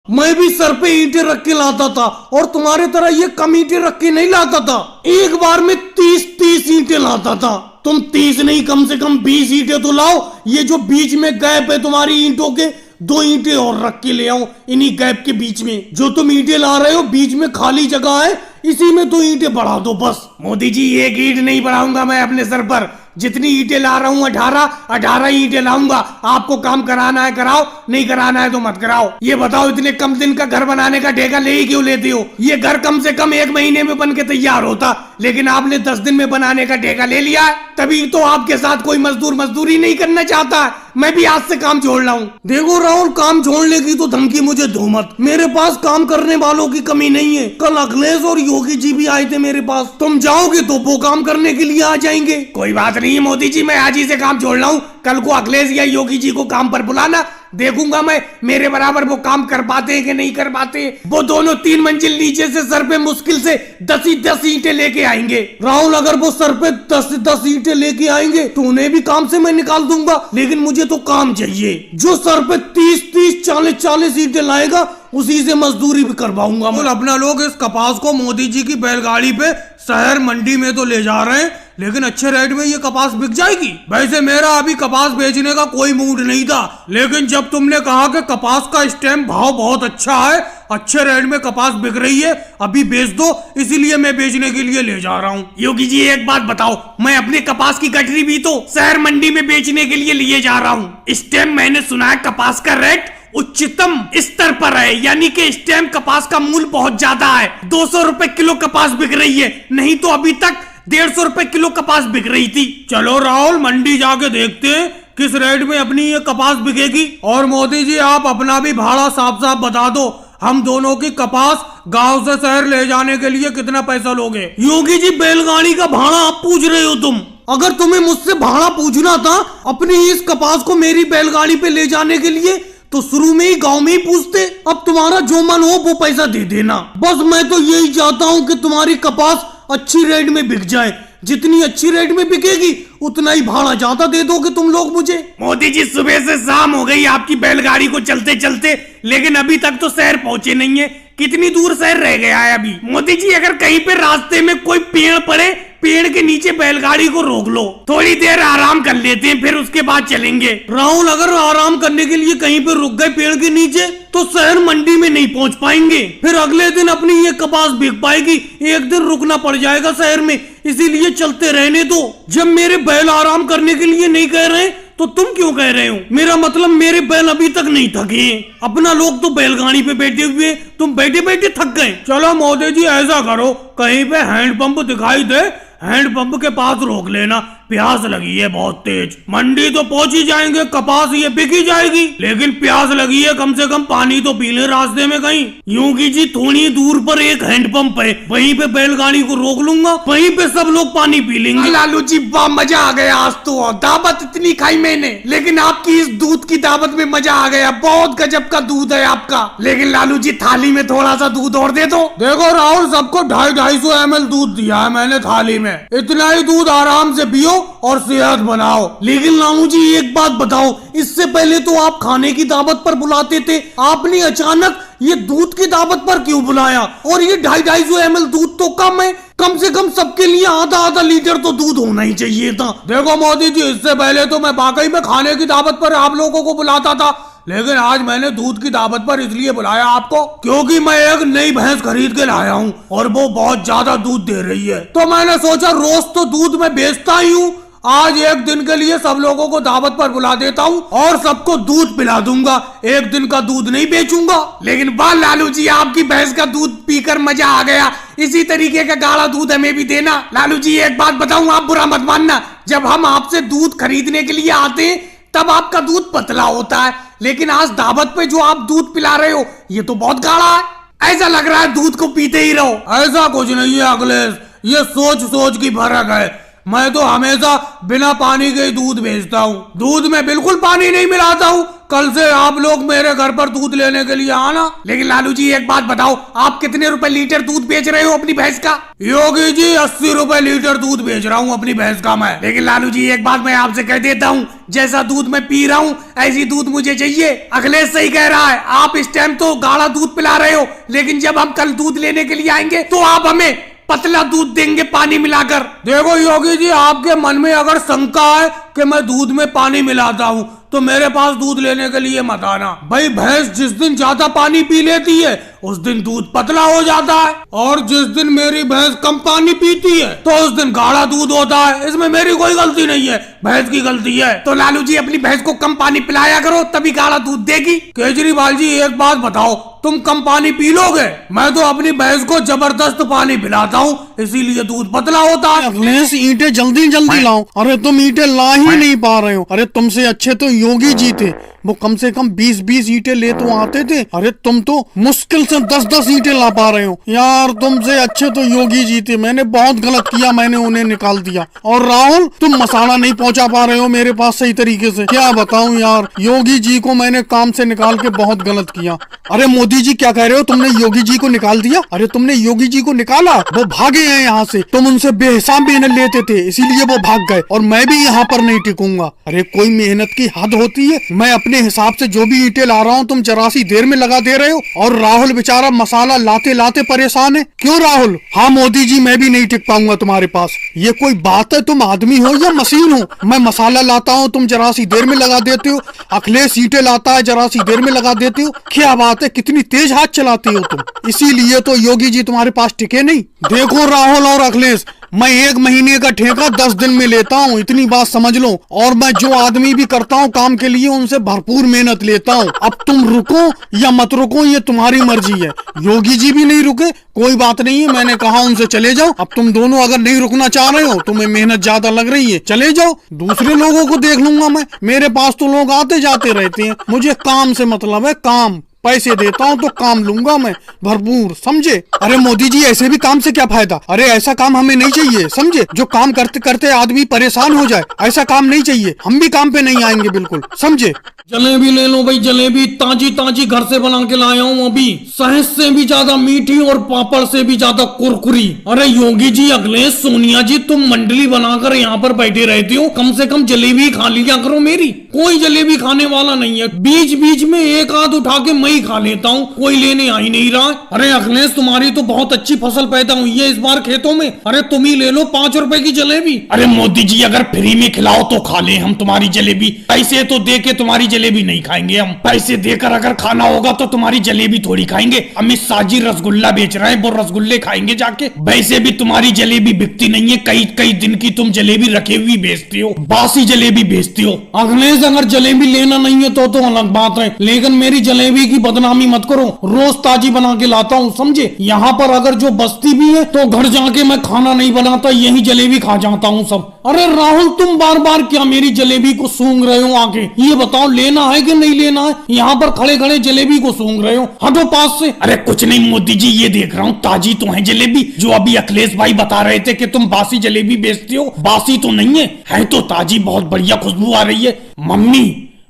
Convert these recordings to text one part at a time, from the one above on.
मैं भी सर पे ईंटें रख के लाता था और तुम्हारे तरह ये कम ईंटें रख के नहीं लाता था। एक बार में 30-30 ईंटें लाता था। तुम 30 नहीं, कम से कम 20 ईंटें तो लाओ। ये जो बीच में गैप है तुम्हारी ईंटों के, 2 ईंटें और रख के ले आओ इन्हीं गैप के बीच में। जो तुम ईंटें ला रहे हो बीच में खाली जगह है, इसी में 2 ईंटें बढ़ा दो बस। मोदी जी, एक ईंट नहीं बढ़ाऊंगा मैं अपने सर पर। जितनी ईंटें ला रहा हूँ 18 ईंटें लाऊंगा। आपको काम कराना है कराओ, नहीं कराना है तो मत कराओ। ये बताओ, इतने कम दिन का घर बनाने का ठेका ले ही क्यों लेते हो? ये घर कम से कम 1 महीने में बन के तैयार होता, लेकिन आपने 10 दिन में बनाने का ठेका ले लिया है। तभी तो आपके साथ कोई मजदूर मजदूरी नहीं करना चाहता है। मैं भी आज से काम छोड़ रहा हूँ। देखो राहुल, काम छोड़ने की तो धमकी मुझे दो मत। मेरे पास काम करने वालों की कमी नहीं है। कल अखिलेश और योगी जी भी आए थे मेरे पास। तुम जाओगे तो वो काम करने के लिए आ जाएंगे। कोई बात नहीं मोदी जी, मैं आज ही से काम छोड़ रहा हूँ। कल को अखिलेश या योगी जी को काम पर बुलाना, देखूंगा मैं मेरे बराबर वो काम कर पाते हैं कि नहीं कर पाते। वो दोनों 3 मंजिल नीचे से सर पे मुश्किल से 10 ईंटें लेके आएंगे। राहुल, अगर वो सर पे 10 ईंटें लेके आएंगे तो उन्हें भी काम से मैं निकाल दूंगा, लेकिन मुझे तो काम चाहिए। जो सर पे 30-30, 40-40 ईंटें लाएगा उसी से मजदूरी भी करवाऊंगा मैं। अपना लोग इस कपास को मोदी जी की बैलगाड़ी पे शहर मंडी में तो ले जा रहे हैं, लेकिन अच्छे रेट में ये कपास बिक जाएगी। वैसे मेरा अभी कपास बेचने का कोई मूड नहीं था, लेकिन जब तुमने कहा कि कपास का स्टैम्प भाव बहुत अच्छा है, अच्छे रेट में कपास बिक रही है, अभी बेच दो, इसीलिए मैं बेचने के लिए ले जा रहा हूँ। योगी जी, एक बात बताओ, मैं अपने कपास की गठरी भी तो शहर मंडी में बेचने के लिए लिए जा रहा हूँ। स्टैम्प, मैंने सुना है कपास का रेट उच्चतम स्तर पर है, यानी कि स्टैम्प कपास का मूल्य बहुत ज्यादा है। 200 रुपए किलो कपास बिक रही है, नहीं तो अभी तक 150 रुपए किलो कपास बिक रही थी। चलो राहुल, मंडी जाके देखते हैं किस रेट में अपनी ये कपास बिकेगी। और मोदी जी, आप अपना भी भाड़ा साफ साफ बता दो। हम दोनों की कपास गांव से शहर ले जाने के लिए कितना पैसा लोगे? योगी जी, बैलगाड़ी का भाड़ा आप पूछ रहे हो तुम? अगर तुम्हें मुझसे भाड़ा पूछना था अपनी इस कपास को मेरी बैलगाड़ी पे ले जाने के लिए, तो शुरू में ही गांव में ही पूछते। अब तुम्हारा जो मन हो वो पैसा दे देना। बस मैं तो यही चाहता हूँ कि तुम्हारी कपास अच्छी रेट में बिक जाए। जितनी अच्छी रेट में बिकेगी उतना ही भाड़ा ज्यादा दे दोगे तुम लोग मुझे। मोदी जी, सुबह से शाम हो गई आपकी बैलगाड़ी को चलते चलते, लेकिन अभी तक तो शहर पहुंचे नहीं है। कितनी दूर शहर रह गया है अभी? मोदी जी, अगर कहीं पे रास्ते में कोई पेड़ पड़े, पेड़ के नीचे बैलगाड़ी को रोक लो, थोड़ी देर आराम कर लेते हैं, फिर उसके बाद चलेंगे। राहुल, अगर आराम करने के लिए कहीं पे रुक गए पेड़ के नीचे तो शहर मंडी में नहीं पहुंच पाएंगे। फिर अगले दिन अपनी ये कपास बिक पाएगी। एक दिन रुकना पड़ जाएगा शहर में, इसीलिए चलते रहने दो। जब मेरे बैल आराम करने के लिए नहीं कह रहे तो तुम क्यों कह रहे हो? मेरा मतलब मेरे बैल अभी तक नहीं थके हैं। अपना लोग तो बैलगाड़ी पे बैठे हुए, तुम बैठे बैठे थक गए। चलो मोदी जी, ऐसा करो, कहीं पे हैंडपंप दिखाई दे, हैंडपंप के पास रोक लेना। प्यास लगी है बहुत तेज। मंडी तो पहुंच ही जाएंगे, कपास ये बिक ही जाएगी, लेकिन प्यास लगी है, कम से कम पानी तो पी ले रास्ते में कहीं। योगी जी, थोड़ी दूर पर एक हैंडपंप है, वहीं पे बैलगाड़ी को रोक लूंगा, वहीं पे सब लोग पानी पी लेंगे। लालू जी, मजा आ गया आज तो। दावत इतनी खाई मैंने, लेकिन आपकी इस दूध की दावत में मजा आ गया। बहुत गजब का दूध है आपका। लेकिन लालू जी, थाली में थोड़ा सा दूध और दे दो। देखो राहुल, सबको 250-250 ml दूध दिया है मैंने थाली में। इतना ही दूध आराम से पियो और सेहत बनाओ। लेकिन लालू जी, एक बात बताओ, इससे पहले तो आप खाने की दावत पर बुलाते थे, आपने अचानक ये दूध की दावत पर क्यों बुलाया? और ये 250-250 ml दूध तो कम है, कम से कम सबके लिए आधा लीटर तो दूध होना ही चाहिए था। देखो मोदी जी, इससे पहले तो मैं वाकई में खाने की दावत पर आप लोगों को बुलाता था, लेकिन आज मैंने दूध की दावत पर इसलिए बुलाया आपको क्योंकि मैं एक नई भैंस खरीद के लाया हूँ और वो बहुत ज्यादा दूध दे रही है। तो मैंने सोचा रोज तो दूध मैं बेचता ही हूँ, आज एक दिन के लिए सब लोगों को दावत पर बुला देता हूँ और सबको दूध पिला दूंगा। एक दिन का दूध नहीं बेचूंगा। लेकिन वाह लालू जी, आपकी भैंस का दूध पीकर मजा आ गया। इसी तरीके का गाढ़ा दूध हमें भी देना। लालू जी, एक बात बताऊं, आप बुरा मत मानना, जब हम आपसे दूध खरीदने के लिए आते हैं तब आपका दूध पतला होता है, लेकिन आज दावत पे जो आप दूध पिला रहे हो ये तो बहुत गाढ़ा है। ऐसा लग रहा है दूध को पीते ही रहो। ऐसा कुछ नहीं है अखिलेश, ये सोच सोच की फर्क है। मैं तो हमेशा बिना पानी के ही दूध बेचता हूँ। दूध में बिल्कुल पानी नहीं मिलाता हूँ। कल से आप लोग मेरे घर पर दूध लेने के लिए आना। लेकिन लालू जी एक बात बताओ, आप कितने रुपए लीटर दूध बेच रहे हो अपनी भैंस का? योगी जी 80 रुपए लीटर दूध बेच रहा हूँ अपनी भैंस का मैं। लेकिन लालू जी एक बात मैं आपसे कह देता हूँ, जैसा दूध मैं पी रहा हूँ ऐसी दूध मुझे चाहिए। अखिलेश सही कह रहा है, आप इस टाइम तो गाढ़ा दूध पिला रहे हो, लेकिन जब हम कल दूध लेने के लिए आएंगे तो आप हमें पतला दूध देंगे पानी मिलाकर। देखो योगी जी, आपके मन में अगर शंका है कि मैं दूध में पानी मिलाता हूँ तो मेरे पास दूध लेने के लिए मत आना। भाई भैंस जिस दिन ज्यादा पानी पी लेती है उस दिन दूध पतला हो जाता है, और जिस दिन मेरी भैंस कम पानी पीती है तो उस दिन गाढ़ा दूध होता है। इसमें मेरी कोई गलती नहीं है, भैंस की गलती है। तो लालू जी अपनी भैंस को कम पानी पिलाया करो, तभी गाढ़ा दूध देगी। केजरीवाल जी एक बात बताओ, तुम कम पानी पी लोगे? मैं तो अपनी भैंस को जबरदस्त पानी पिलाता हूँ, इसीलिए दूध पतला होता है। अखिलेश ईंटें जल्दी जल्दी लाओ। अरे तुम ईंटें ला ही नहीं पा रहे हो। अरे तुमसे अच्छे तो योगी जी थे, वो कम से कम 20-20 ईंटें ले तो आते थे। अरे तुम तो मुश्किल से 10-10 ईंटें ला पा रहे हो। यार तुमसे अच्छे तो योगी जी थे, मैंने बहुत गलत किया, मैंने उन्हें निकाल दिया। और राहुल तुम मसाला नहीं पहुंचा पा रहे हो मेरे पास सही तरीके से। क्या बताऊं यार, योगी जी को मैंने काम से निकाल के बहुत गलत किया। अरे मोदी जी क्या कह रहे हो, तुमने योगी जी को निकाल दिया? अरे तुमने योगी जी को निकाला, वो भागे हैं यहाँ से। तुम उनसे बेहिसाब मेहनत लेते थे इसीलिए वो भाग गए, और मैं भी यहाँ पर नहीं टिकूंगा। अरे कोई मेहनत की हद होती है। मैं अपने हिसाब से जो भी ईंटें ला रहा हूँ तुम जरा सी देर में लगा दे रहे हो, और राहुल बेचारा मसाला लाते लाते परेशान है। क्यों राहुल? हाँ मोदी जी, मैं भी नहीं टिक पाऊंगा तुम्हारे पास। ये कोई बात है? तुम आदमी हो या मशीन हो? मैं मसाला लाता हूँ, तुम जरा सी देर में लगा देते हो। अखिलेश ईंटें लाता है, जरा सी देर में लगा देते हो। क्या बात है, कितनी तेज हाथ चलाते हो तुम, इसीलिए तो योगी जी तुम्हारे पास टिके नहीं। देखो राहुल और अखिलेश, मैं 1 महीने का ठेका 10 दिन में लेता हूँ, इतनी बात समझ लो। और मैं जो आदमी भी करता हूँ काम के लिए उनसे भरपूर मेहनत लेता हूँ। अब तुम रुको या मत रुको ये तुम्हारी मर्जी है। योगी जी भी नहीं रुके, कोई बात नहीं है, मैंने कहा उनसे चले जाओ। अब तुम दोनों अगर नहीं रुकना चाह रहे हो, तुम्हें मेहनत ज्यादा लग रही है, चले जाओ, दूसरे लोगों को देख लूंगा मैं। मेरे पास तो लोग आते जाते रहते हैं, मुझे काम से मतलब है, काम। पैसे देता हूँ तो काम लूंगा मैं भरपूर, समझे? अरे मोदी जी ऐसे भी काम से क्या फायदा? अरे ऐसा काम हमें नहीं चाहिए, समझे? जो काम करते करते आदमी परेशान हो जाए, ऐसा काम नहीं चाहिए। हम भी काम पे नहीं आएंगे बिल्कुल, समझे? जलेबी ले लो भाई, जलेबी ताजी ताजी घर से बना के लाया हूँ अभी, शहद से भी ज्यादा मीठी और पापड़ से भी ज्यादा कुरकुरी। अरे योगी जी, अखिलेश, सोनिया जी, तुम मंडली बनाकर यहाँ पर बैठे रहती हो, कम से कम जलेबी खा लिया करो मेरी। कोई जलेबी खाने वाला नहीं है, बीच बीच में एक आध उठा के मैं ही खा लेता हूँ, कोई लेने आ ही नहीं रहा। अरे अखिलेश, तुम्हारी तो बहुत अच्छी फसल पैदा हुई है इस बार खेतों में। अरे तुम ही ले लो 5 रुपए की जलेबी। अरे मोदी जी, अगर फ्री में खिलाओ तो खा ले हम तुम्हारी जलेबी, पैसे तो दे के तुम्हारी जलेबी नहीं खाएंगे हम। पैसे देकर अगर खाना होगा तो तुम्हारी जलेबी थोड़ी खाएंगे। अमित शाह जी रसगुल्ला बेच रहे हैं, वो रसगुल्ले खाएंगे जाके। वैसे भी तुम्हारी जलेबी बिकती नहीं है, कई कई दिन की तुम जलेबी रखे हुई बेचती हो, बासी जलेबी बेचती हो। अखिलेश, अगर जलेबी लेना नहीं है तो अलग बात है, लेकिन मेरी जलेबी की बदनामी मत करो, रोज ताजी बना के लाता हूँ, समझे? यहाँ पर अगर जो बस्ती भी है तो घर जाके मैं खाना नहीं बनाता, यही जलेबी खा जाता हूँ सब। अरे राहुल, तुम बार बार क्या मेरी जलेबी को सूंघ रहे हो आके? ये बताओ लेना है कि नहीं लेना है? यहाँ पर खड़े खड़े जलेबी को सूंघ रहे हो, हटो पास से। अरे कुछ नहीं मोदी जी, ये देख रहा हूँ ताजी तो है जलेबी, जो अभी अखिलेश भाई बता रहे थे कि तुम बासी जलेबी बेचती हो, बासी तो नहीं है तो ताजी, बहुत बढ़िया खुशबू आ रही है।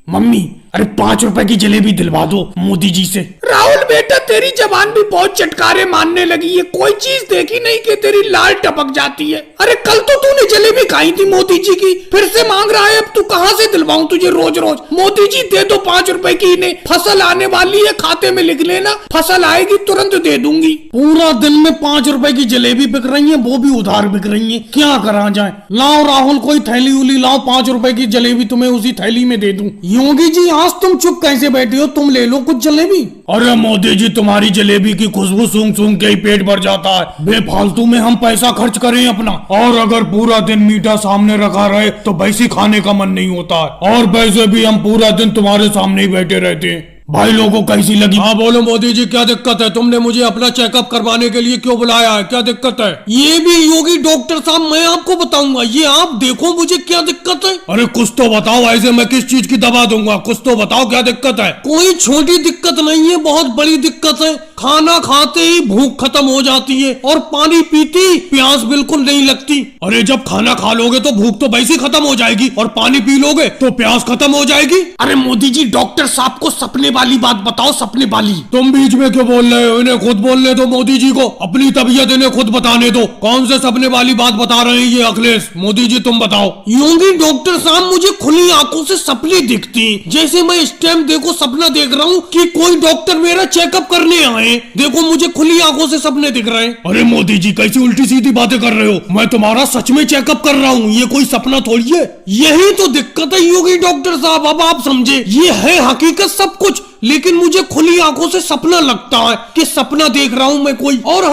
मम्मी, अरे 5 रुपए की जलेबी दिलवा दो मोदी जी से। राहुल बेटा, तेरी जबान भी बहुत चटकारे मारने लगी है, कोई चीज देखी नहीं कि तेरी लाल टपक जाती है। अरे कल तो तूने जलेबी खाई थी मोदी जी की, फिर से मांग रहा है, अब तू कहाँ से दिलवाऊं तुझे रोज रोज? मोदी जी दे दो 5 रुपए की इन्हें, फसल आने वाली है, खाते में लिख लेना, फसल आएगी तुरंत दे दूंगी। पूरा दिन में 5 रुपए की जलेबी बिक रही है, वो भी उधार बिक रही है, क्या करा जाए? लाओ राहुल, कोई थैली उली लाओ, 5 रुपए की जलेबी तुम्हें उसी थैली में दे दूं। योगी जी, आज तुम चुप कैसे बैठे हो? तुम ले लो कुछ जलेबी। अरे मोदी जी, तुम्हारी जलेबी की खुशबू सूंघ सूंघ के ही पेट भर जाता है, बेफालतू में हम पैसा खर्च करें अपना। और अगर पूरा दिन मीठा सामने रखा रहे तो वैसी खाने का मन नहीं होता है, और वैसे भी हम पूरा दिन तुम्हारे सामने ही बैठे रहते हैं। भाई लोगों कैसी लगी? हाँ बोलो मोदी जी, क्या दिक्कत है? तुमने मुझे अपना चेकअप करवाने के लिए क्यों बुलाया है? क्या दिक्कत है? ये भी योगी डॉक्टर साहब, मैं आपको बताऊंगा, ये आप देखो मुझे क्या दिक्कत है। अरे कुछ तो बताओ, ऐसे मैं किस चीज की दवा दूंगा? कुछ तो बताओ क्या दिक्कत है? कोई छोटी दिक्कत नहीं है, बहुत बड़ी दिक्कत है। खाना खाते ही भूख खत्म हो जाती है और पानी पीती प्यास बिल्कुल नहीं लगती। अरे जब खाना खा लोगे तो भूख तो वैसे ही खत्म हो जाएगी और पानी पी लोगे तो प्यास खत्म हो जाएगी। अरे मोदी जी, डॉक्टर साहब को सपने वाली बात बताओ, सपने वाली। तुम बीच में क्यों बोल रहे हो? इन्हें खुद बोलने दो मोदी जी को, अपनी तबीयत इन्हें खुद बताने दो। कौन से सपने वाली बात बता रहे हैं ये अखिलेश? मोदी जी तुम बताओ। यूंगी डॉक्टर साहब, मुझे खुली आंखों से सपने दिखते, जैसे मैं इस टाइम देखो सपना देख रहा हूँ कि कोई डॉक्टर मेरा चेकअप करने आए। देखो मुझे खुली आंखों से सपने दिख रहे हैं। अरे मोदी जी, कैसी उल्टी सीधी बातें कर रहे हो? मैं तुम्हारा सच में चेकअप कर रहा हूँ, ये कोई सपना थोड़ी है। यही तो दिक्कत है योगी डॉक्टर साहब, अब आप समझे। ये है हकीकत सब कुछ, लेकिन मुझे खुली आंखों से सपना लगता है कि सपना देख रहा हूँ मैं कोई और।